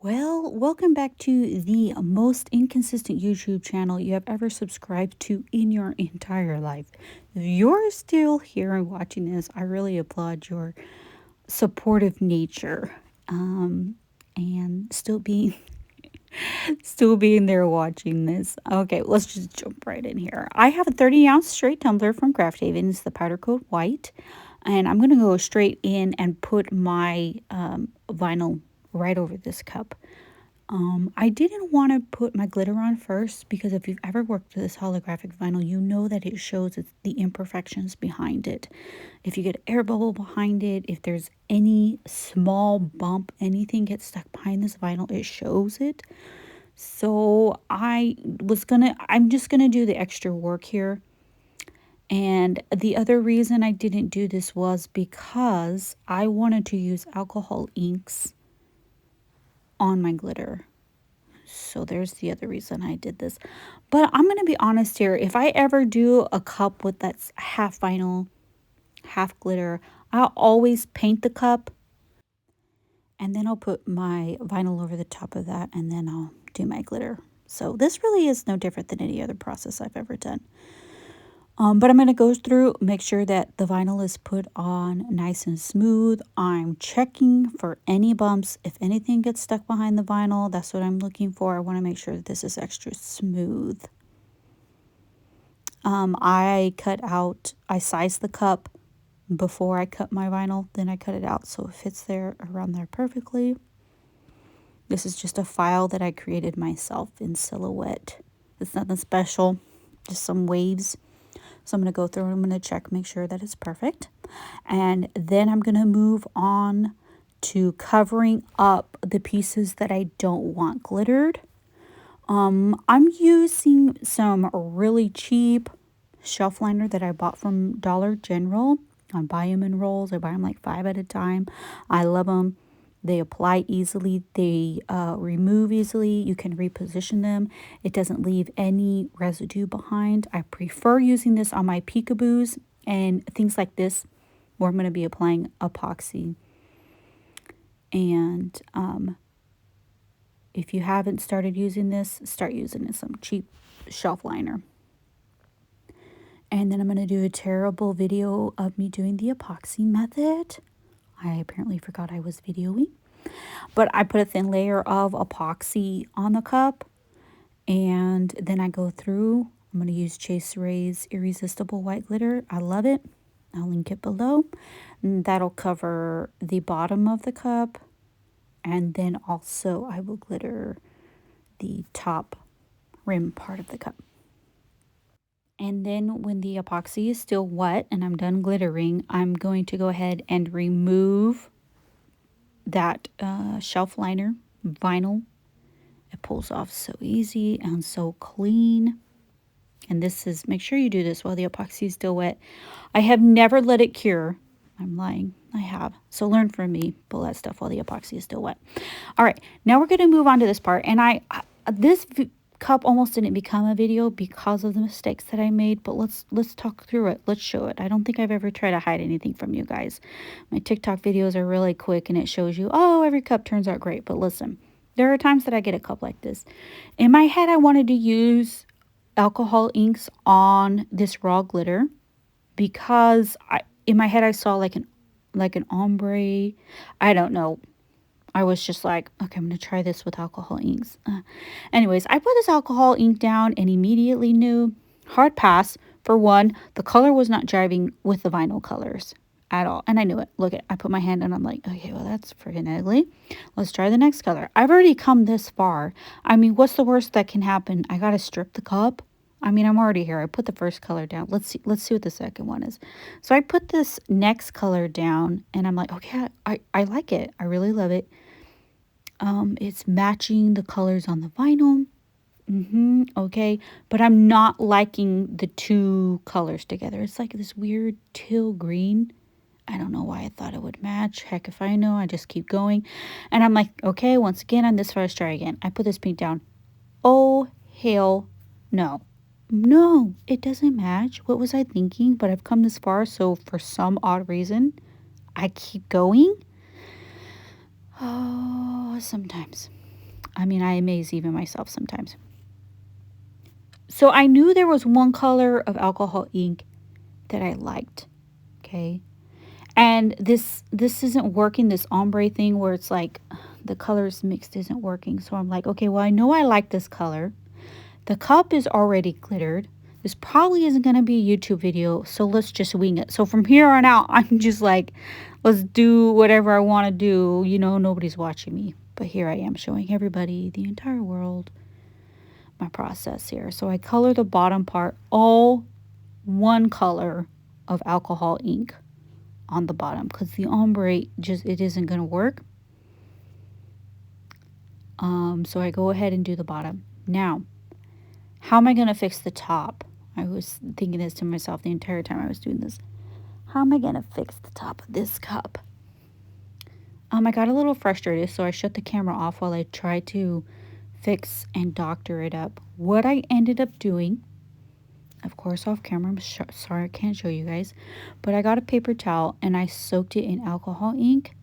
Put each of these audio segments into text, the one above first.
Well, welcome back to the most inconsistent YouTube channel you have ever subscribed to in your entire life. If you're still here and watching this, I really applaud your supportive nature, and still being there watching this. Okay, let's just jump right in here. I have a 30-ounce straight tumbler from Craft Haven. It's the powder coat white, and I'm gonna go straight in and put my vinyl right over this cup. I didn't want to put my glitter on first because if you've ever worked with this holographic vinyl, you know that it shows the imperfections behind it. If you get air bubble behind it, if there's any small bump, anything gets stuck behind this vinyl, it shows it. So I'm just gonna do the extra work here. And the other reason I didn't do this was because I wanted to use alcohol inks on my glitter. So there's the other reason I did this. But I'm going to be honest here. If I ever do a cup with that's half vinyl, half glitter, I'll always paint the cup. And then I'll put my vinyl over the top of that. And then I'll do my glitter. So this really is no different than any other process I've ever done. But I'm going to go through, make sure that the vinyl is put on nice and smooth. I'm checking for any bumps. If anything gets stuck behind the vinyl, that's what I'm looking for. I want to make sure that this is extra smooth. I sized the cup before I cut my vinyl. Then I cut it out so it fits there around there perfectly. This is just a file that I created myself in Silhouette. It's nothing special, just some waves. So I'm going to go through and I'm going to check, make sure that it's perfect. And then I'm going to move on to covering up the pieces that I don't want glittered. I'm using some really cheap shelf liner that I bought from Dollar General. I buy them in rolls. I buy them like 5 at a time. I love them. They apply easily. They remove easily. You can reposition them. It doesn't leave any residue behind. I prefer using this on my peekaboos and things like this where I'm going to be applying epoxy. And if you haven't started using this, start using some cheap shelf liner. And then I'm going to do a terrible video of me doing the epoxy method. I apparently forgot I was videoing. But I put a thin layer of epoxy on the cup. And then I go through. I'm going to use Chase Ray's Irresistible White Glitter. I love it. I'll link it below. And that'll cover the bottom of the cup. And then also I will glitter the top rim part of the cup. And then when the epoxy is still wet and I'm done glittering, I'm going to go ahead and remove that shelf liner vinyl. It pulls off so easy and so clean. And this is, make sure you do this while the epoxy is still wet. I have never let it cure. I'm lying. I have. So learn from me. Pull that stuff while the epoxy is still wet. All right. Now we're going to move on to this part. And this cup almost didn't become a video because of the mistakes that I made, but let's talk through it. Let's show it. I don't think I've ever tried to hide anything from you guys. My TikTok videos are really quick and it shows you, oh, every cup turns out great. But listen, there are times that I get a cup like this. In my head, I wanted to use alcohol inks on this raw glitter because in my head I saw like an ombre. I don't know. I was just like, okay, I'm going to try this with alcohol inks. Anyways, I put this alcohol ink down and immediately knew, hard pass. For one, the color was not jiving with the vinyl colors at all. And I knew it. Look, I put my hand and I'm like, okay, well, that's freaking ugly. Let's try the next color. I've already come this far. I mean, what's the worst that can happen? I got to strip the cup. I mean, I'm already here. I put the first color down. Let's see what the second one is. So I put this next color down and I'm like, okay, I like it. I really love it. It's matching the colors on the vinyl. Okay. But I'm not liking the two colors together. It's like this weird teal green. I don't know why I thought it would match. Heck if I know. I just keep going. And I'm like, okay, once again, on this first try again. I put this pink down. Oh, hell no. No, it doesn't match. What was I thinking? But I've come this far, so for some odd reason, I keep going. Oh, sometimes. I mean, I amaze even myself sometimes. So I knew there was one color of alcohol ink that I liked. Okay. And this isn't working, this ombre thing where it's like the colors mixed isn't working. So I'm like, okay, well, I know I like this color. The cup is already glittered. This probably isn't going to be a YouTube video, so let's just wing it. So from here on out, I'm just like, let's do whatever I want to do. You know, nobody's watching me. But here I am showing everybody, the entire world, my process here. So I color the bottom part all one color of alcohol ink on the bottom because the ombre just, it isn't going to work. So I go ahead and do the bottom. Now, how am I going to fix the top? I was thinking this to myself the entire time I was doing this. How am I going to fix the top of this cup? I got a little frustrated, so I shut the camera off while I tried to fix and doctor it up. What I ended up doing, of course off camera, I'm sorry I can't show you guys, but I got a paper towel and I soaked it in alcohol ink,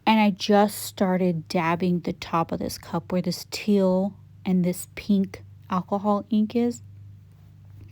and I just started dabbing the top of this cup where this teal and this pink alcohol ink is,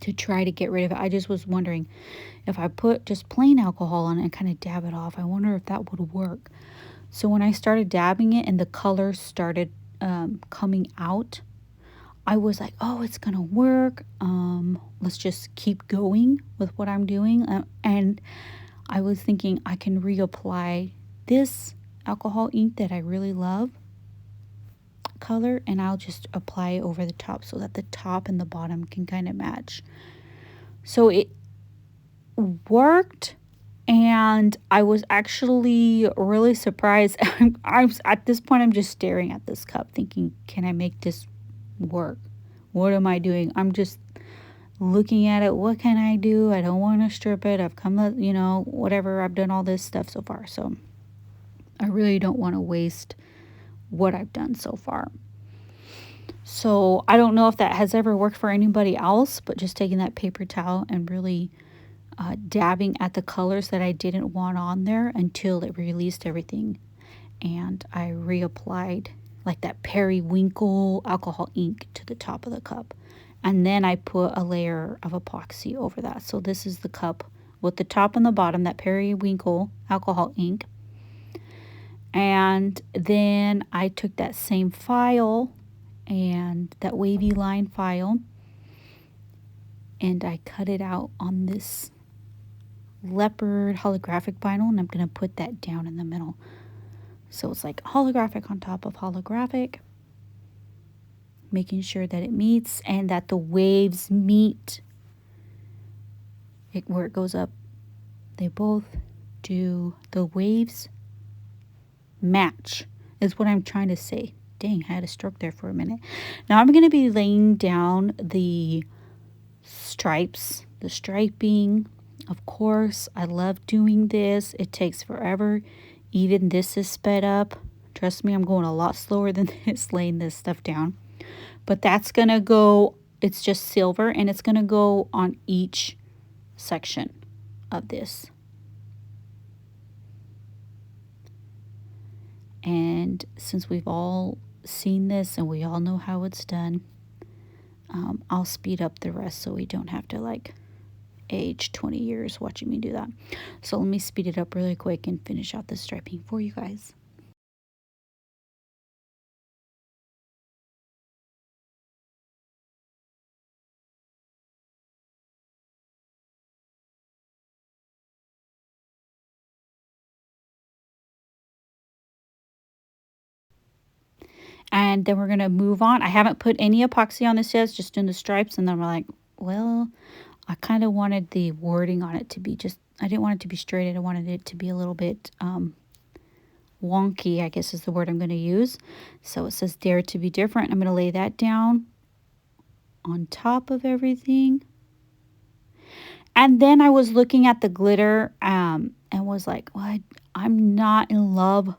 to try to get rid of it. I just was wondering if I put just plain alcohol on it and kind of dab it off, I wonder if that would work. So when I started dabbing it and the colors started coming out, I was like, oh, it's gonna work. Let's just keep going with what I'm doing. And I was thinking I can reapply this alcohol ink that I really love color, and I'll just apply it over the top so that the top and the bottom can kind of match. So it worked, and I was actually really surprised. I was, at this point, I'm just staring at this cup thinking, can I make this work? What am I doing? I'm just looking at it. What can I do? I don't want to strip it. I've come, you know, whatever. I've done all this stuff so far. So I really don't want to waste what I've done so far. So I don't know if that has ever worked for anybody else, but just taking that paper towel and really dabbing at the colors that I didn't want on there until it released everything. And I reapplied like that periwinkle alcohol ink to the top of the cup. And then I put a layer of epoxy over that. So this is the cup with the top and the bottom, that periwinkle alcohol ink. And then I took that same file and that wavy line file, and I cut it out on this leopard holographic vinyl, and I'm going to put that down in the middle. So it's like holographic on top of holographic, making sure that it meets and that the waves meet where it goes up. They both do, the waves match is what I'm trying to say. Dang, I had a stroke there for a minute. Now I'm going to be laying down the stripes, the striping. Of course, I love doing this. It takes forever. Even this is sped up. Trust me, I'm going a lot slower than this, laying this stuff down. But that's going to go, it's just silver, and it's going to go on each section of this. And since we've all seen this and we all know how it's done, I'll speed up the rest so we don't have to like age 20 years watching me do that. So let me speed it up really quick and finish out the striping for you guys. And then we're going to move on. I haven't put any epoxy on this yet, just doing the stripes. And then we're like, well, I kind of wanted the wording on it to be just, I didn't want it to be straight. I wanted it to be a little bit wonky, I guess is the word I'm going to use. So it says dare to be different. I'm going to lay that down on top of everything. And then I was looking at the glitter and was like, well, I'm not in love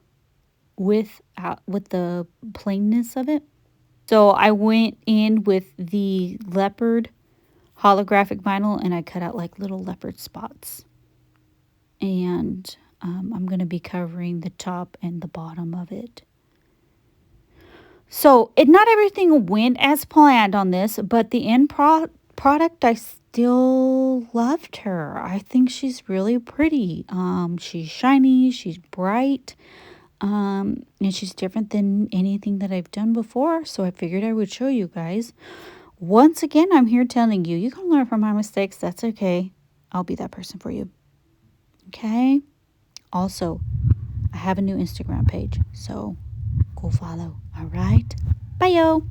with the plainness of it. So I went in with the leopard holographic vinyl and I cut out like little leopard spots. And I'm going to be covering the top and the bottom of it. So not everything went as planned on this, but the end product, I still loved her. I think she's really pretty. She's shiny, she's bright, and she's different than anything that I've done before. So I figured I would show you guys. Once again, I'm here telling you, you can learn from my mistakes. That's okay. I'll be that person for you. Okay? Also, I have a new Instagram page, so go follow. All right? Bye, yo.